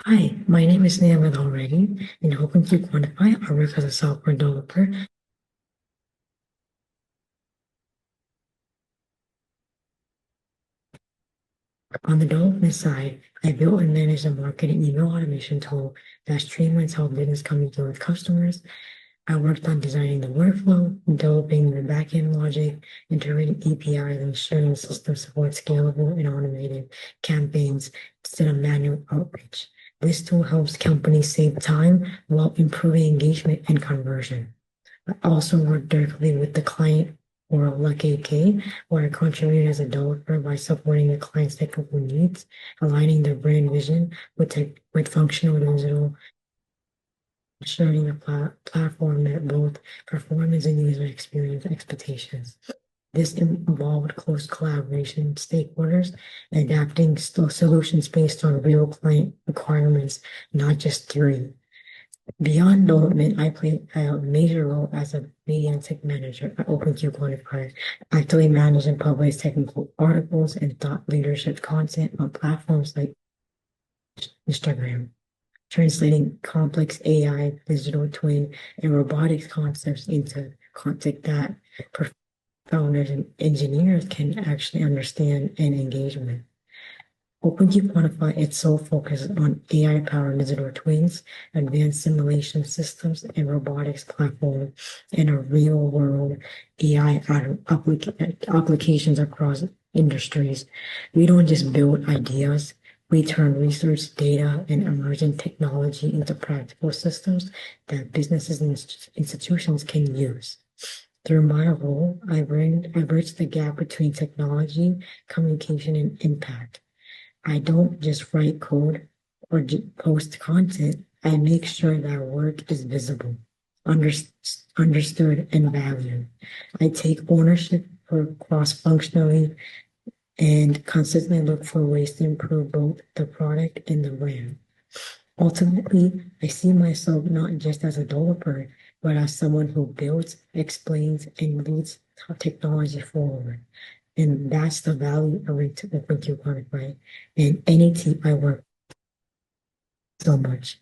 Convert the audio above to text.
Hi, my name is Neha Sai Medehal Reddy. In OpenQQuantify, I work as a software developer. On the development side, I built and managed a marketing email automation tool that streamlines how business communicate with customers. I worked on designing the workflow, developing the backend logic, integrating APIs, and ensuring the system supports scalable and automated campaigns instead of manual outreach. This tool helps companies save time while improving engagement and conversion. I also work directly with the client or like AK, where I contribute as a developer by supporting the client's technical needs, aligning their brand vision with functional digital, ensuring a platform that both performance and user experience expectations. This involved close collaboration with stakeholders, adapting solutions based on real client requirements, not just theory. Beyond development, I play a major role as a media and tech manager at OpenQQuantify, actively manage and publish technical articles and thought leadership content on platforms like Instagram, translating complex AI, digital twin, and robotics concepts into content that founders and engineers can actually understand and engage with. OpenQuantify itself focuses on AI-powered digital twins, advanced simulation systems, and robotics platform in a real-world AI applications across industries. We don't just build ideas, we turn research data and emerging technology into practical systems that businesses and institutions can use. Through my role, I bridge the gap between technology, communication, and impact. I don't just write code or post content. I make sure that work is visible, under, understood, and valued. I take ownership for cross-functionally and consistently look for ways to improve both the product and the brand. Ultimately, I see myself not just as a developer, but as someone who builds, explains, and leads technology forward. And that's the value I bring to OpenQuantify and any team I work so much.